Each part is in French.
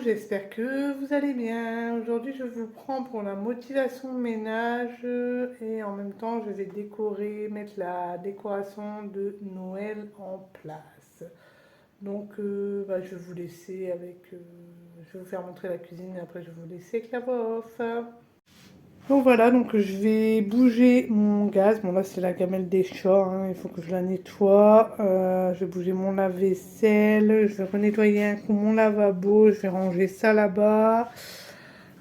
j'espère que vous allez bien. Aujourd'hui, je vous prends pour la motivation ménage et en même temps, je vais décorer, mettre la décoration de Noël en place. Donc, je vais vous laisser avec. Je vais vous faire montrer la cuisine et après, je vais vous laisser avec la voix off. Donc voilà, donc je vais bouger mon gaz. Bon là c'est la gamelle des chats, hein, il faut que je la nettoie. Je vais bouger mon lave-vaisselle, je vais renettoyer un coup mon lavabo, je vais ranger ça là-bas.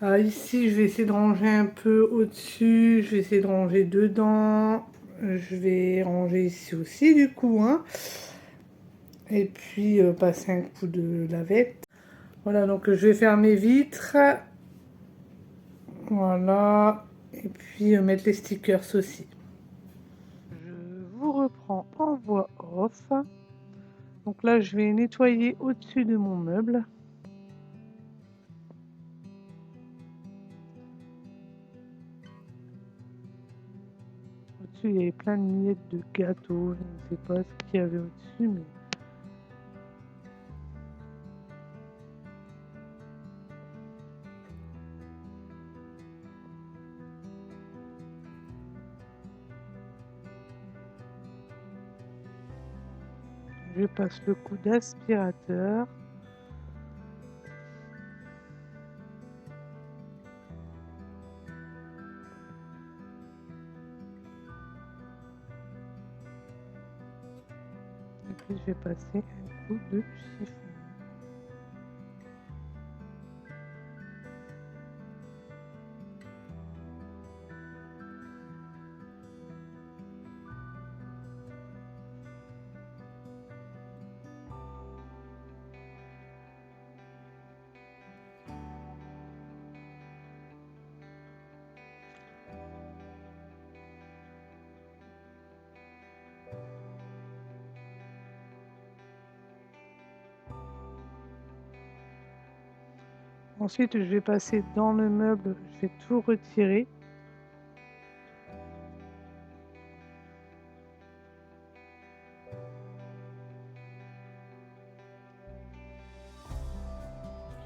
Ici je vais essayer de ranger un peu au-dessus, je vais essayer de ranger dedans. Je vais ranger ici aussi du coup, hein. Et puis passer un coup de lavette. Voilà, donc je vais faire mes vitres. Voilà. Et puis mettre les stickers aussi. Je vous reprends en voix off. Donc là, je vais nettoyer au-dessus de mon meuble. Au-dessus, il y avait plein de miettes de gâteaux. Je ne sais pas ce qu'il y avait au-dessus, mais je passe le coup d'aspirateur. Et puis, je vais passer un coup de chiffon. Ensuite, je vais passer dans le meuble, je vais tout retirer.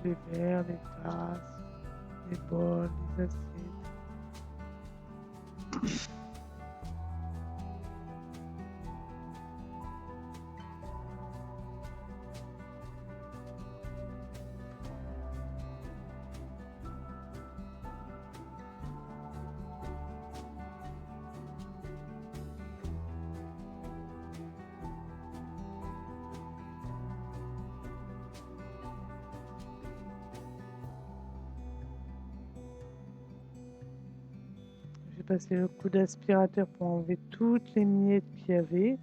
Les verres, les tasses, les bols, les assiettes. J'ai passé le coup d'aspirateur pour enlever toutes les miettes qu'il y avait.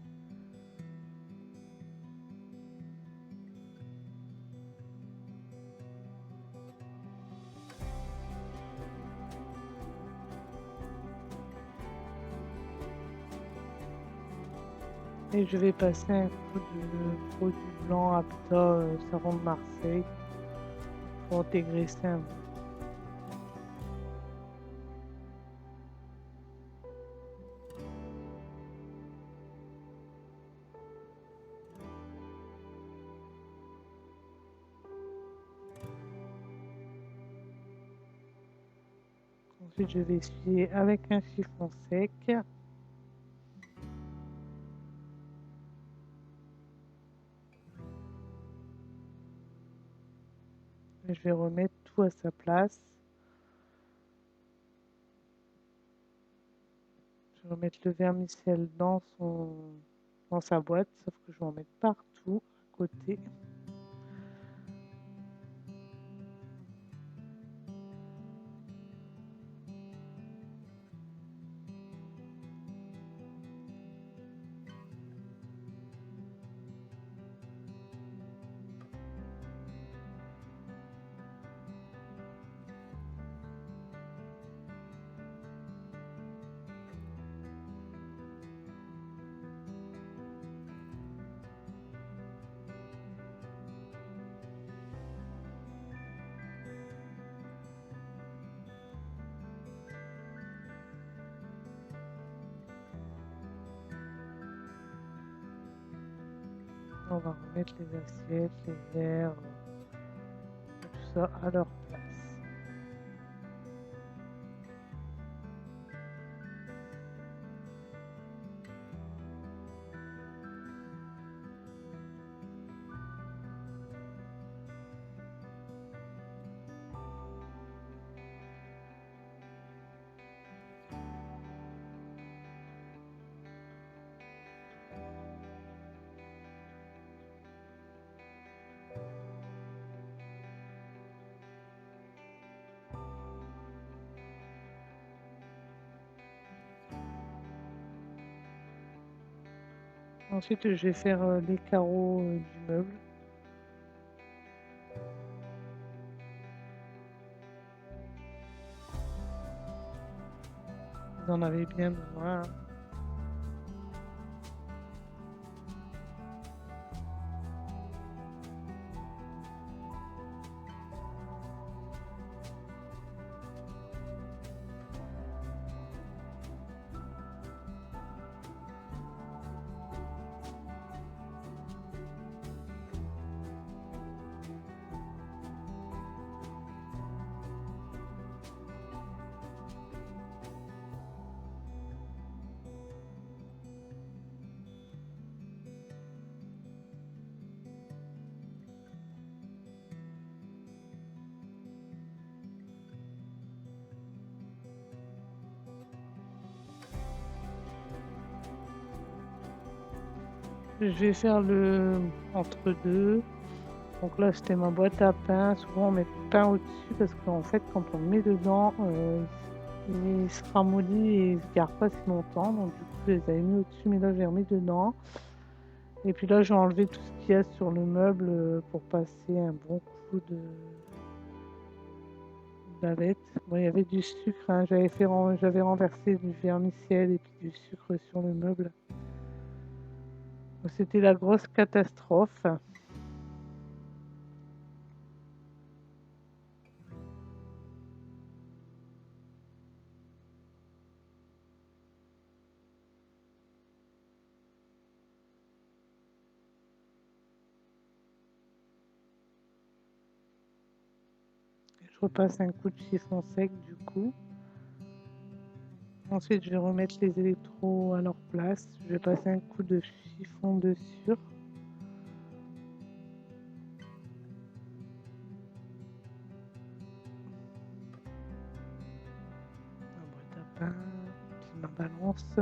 Et je vais passer un coup de produit blanc Apta savon de Marseille pour intégrer ça un peu. Ensuite, je vais essuyer avec un chiffon sec. Et je vais remettre tout à sa place. Je vais remettre le vermicelle dans sa boîte, sauf que je vais en mettre partout à côté. On va remettre les assiettes, les verres, tout ça à leur place. Ensuite, je vais faire les carreaux du meuble. Vous en avez bien besoin. Je vais faire le entre-deux. Donc là, c'était ma boîte à pain. Souvent, on met le pain au-dessus parce qu'en fait, quand on le met dedans, il se ramollit et il se garde pas si longtemps. Donc du coup, je les avais mis au-dessus, mais là, je les remis dedans. Et puis là, j'ai enlevé tout ce qu'il y a sur le meuble pour passer un bon coup de bavette. Bon, il y avait du sucre, hein. J'avais renversé du vermicelle et puis du sucre sur le meuble. C'était la grosse catastrophe. Je repasse un coup de chiffon sec du coup. Ensuite, je vais remettre les électrodes à leur place. Je vais passer un coup de chiffon dessus. Ma boîte à pain, puis ma balance.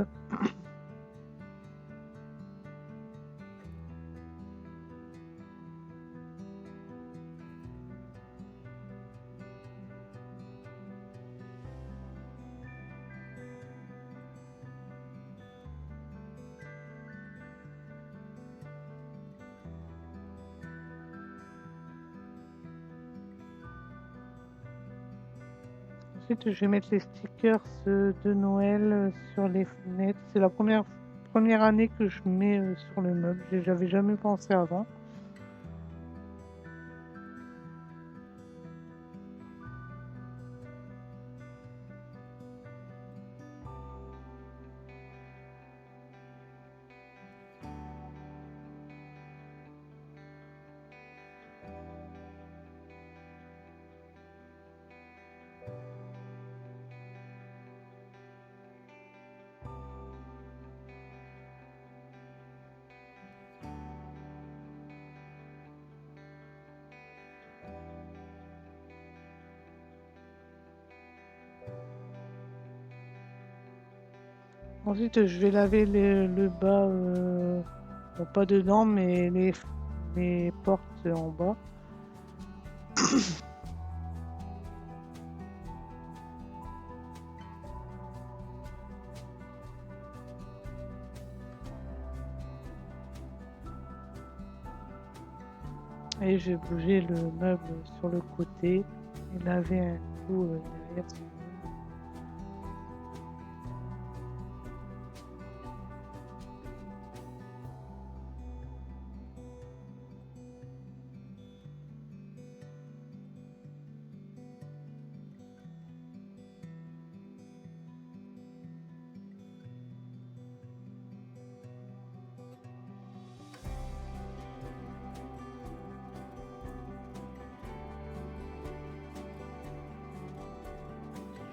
Ensuite, je vais mettre les stickers de Noël sur les fenêtres. C'est la première année que je mets sur le meuble. J'avais jamais pensé avant. Ensuite, je vais laver le bas, bon, pas dedans, mais les portes en bas. Et je vais bouger le meuble sur le côté et laver un coup derrière.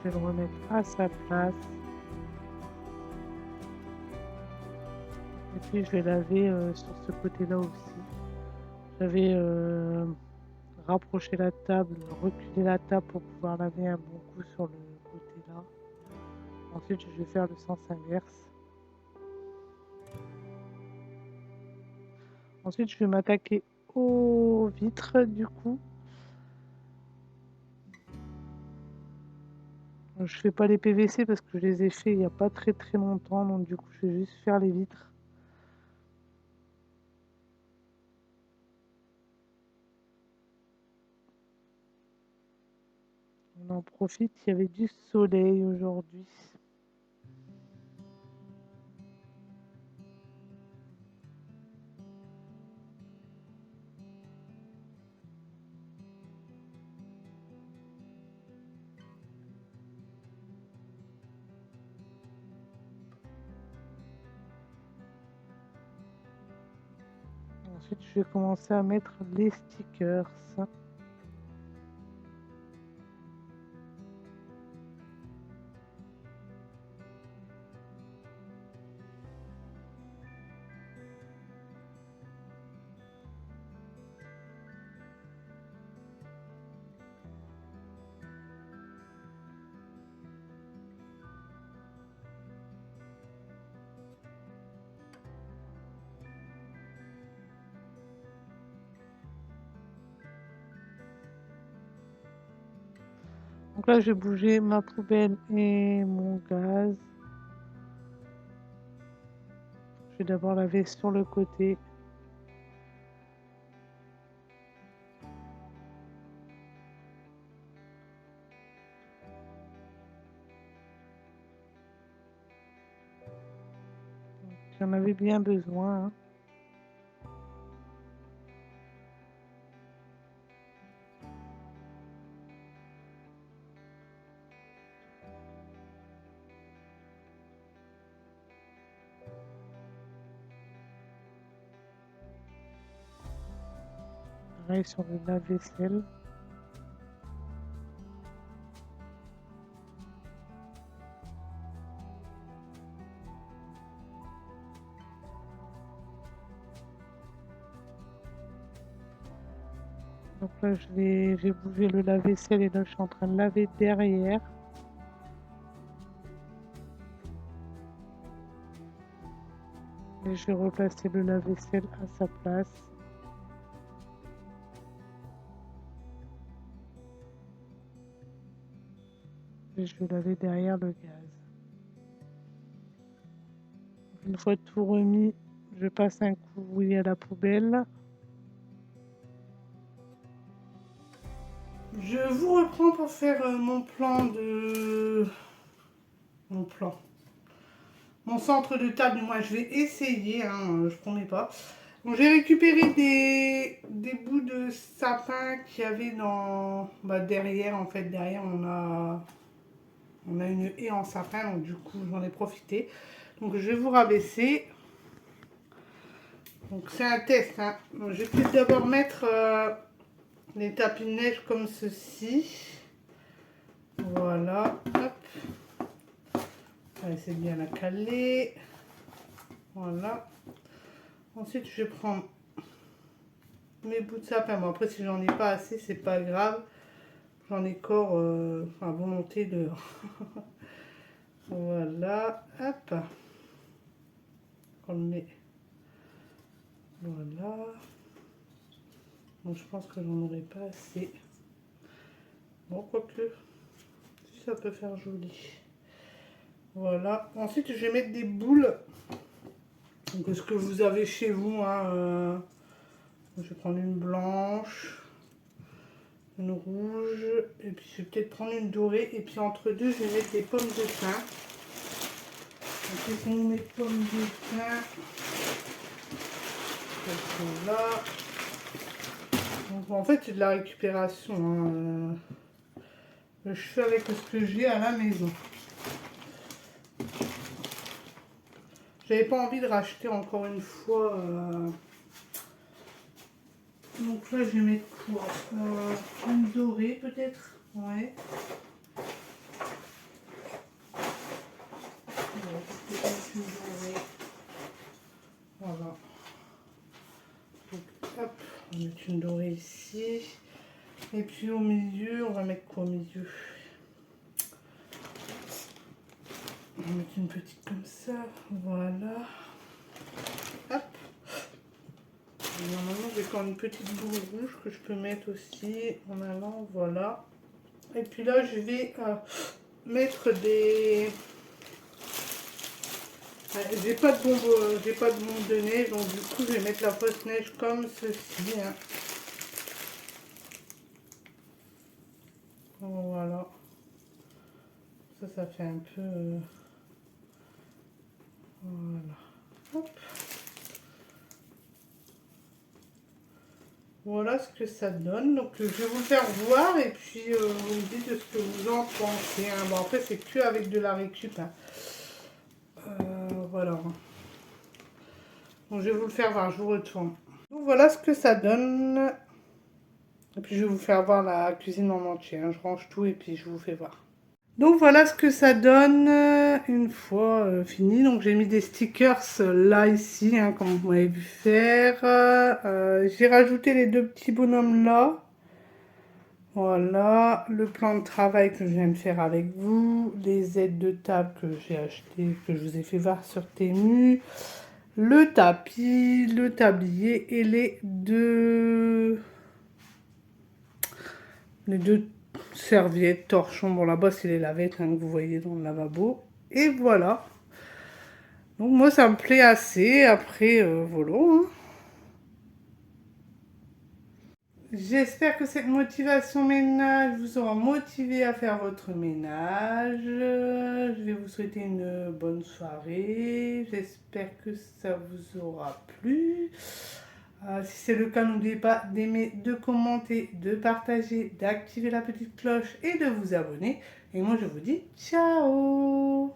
vais le remettre à sa place. Et puis je vais laver sur ce côté-là aussi. J'avais rapproché la table, reculé la table pour pouvoir laver un bon coup sur le côté là. Ensuite je vais faire le sens inverse. Ensuite je vais m'attaquer aux vitres du coup. Je fais pas les PVC parce que je les ai fait il n'y a pas très longtemps, donc du coup je vais juste faire les vitres. On en profite, il y avait du soleil aujourd'hui. Ensuite je vais commencer à mettre les stickers. Donc là, je vais bouger ma poubelle et mon gaz. Je vais d'abord laver sur le côté. J'en avais bien besoin. Pareil sur le lave-vaisselle. Donc là, j'ai bougé le lave-vaisselle et là, je suis en train de laver derrière. Et je vais replacer le lave-vaisselle à sa place. Et je vais laver derrière le gaz. Une fois tout remis, je passe un coup à la poubelle. Je vous reprends pour faire mon plan de... Mon centre de table, moi je vais essayer, hein, je promets pas. Donc j'ai récupéré des bouts de sapin qu'il y avait dans... derrière, en fait, derrière on a une haie en sapin, donc du coup j'en ai profité. Donc je vais vous rabaisser. Donc c'est un test, hein. Donc, je vais peut-être d'abord mettre les tapis de neige comme ceci. Voilà, hop. On va essayer de bien la caler. Voilà. Ensuite, je vais prendre mes bouts de sapin. Bon, après, si j'en ai pas assez, c'est pas grave. J'en ai corps à volonté dehors. Voilà, hop. On le met. Voilà. Donc, je pense que j'en aurai pas assez. Bon, quoique, si ça peut faire joli. Voilà. Ensuite, je vais mettre des boules. Donc, ce que vous avez chez vous, hein, je vais prendre une blanche, une rouge, et puis je vais peut-être prendre une dorée. Et puis entre deux, je vais mettre des pommes de pin. Donc, ce sont mes pommes de pin. Elles sont là. Donc, en fait, c'est de la récupération. Hein. Je fais avec ce que j'ai à la maison. J'avais pas envie de racheter encore une fois. Donc là, je vais mettre quoi, une dorée peut-être. Ouais. mettre une dorée ici. Et puis au milieu, on va mettre quoi au milieu? On va mettre une petite comme ça. Voilà. Hop. Et normalement, j'ai encore une petite boule rouge que je peux mettre aussi en allant. Voilà. Et puis là, je vais mettre des... J'ai pas de bombe de neige, donc du coup, je vais mettre la fausse neige comme ceci. Hein. Voilà. Ça fait un peu... voilà. Hop. Voilà ce que ça donne. Donc, je vais vous le faire voir et puis vous me dites de ce que vous en pensez. Hein. Bon, après, c'est que avec de la récup. Hein. Voilà. Donc, je vais vous le faire voir. Je vous retourne. Donc, voilà ce que ça donne. Et puis, je vais vous faire voir la cuisine en entier. Hein. Je range tout et puis je vous fais voir. Donc voilà ce que ça donne une fois fini. Donc j'ai mis des stickers là, ici, hein, comme vous m'avez vu faire. J'ai rajouté les deux petits bonhommes là. Voilà, le plan de travail que je viens de faire avec vous. Les aides de table que j'ai achetées, que je vous ai fait voir sur Temu. Le tapis, le tablier et les deux serviettes, torchons. Bon, là-bas, c'est les lavettes hein, que vous voyez dans le lavabo. Et voilà. Donc, moi, ça me plaît assez. Après, voilà. Hein. J'espère que cette motivation ménage vous aura motivé à faire votre ménage. Je vais vous souhaiter une bonne soirée. J'espère que ça vous aura plu. Si c'est le cas, n'oubliez pas d'aimer, de commenter, de partager, d'activer la petite cloche et de vous abonner. Et moi, je vous dis ciao!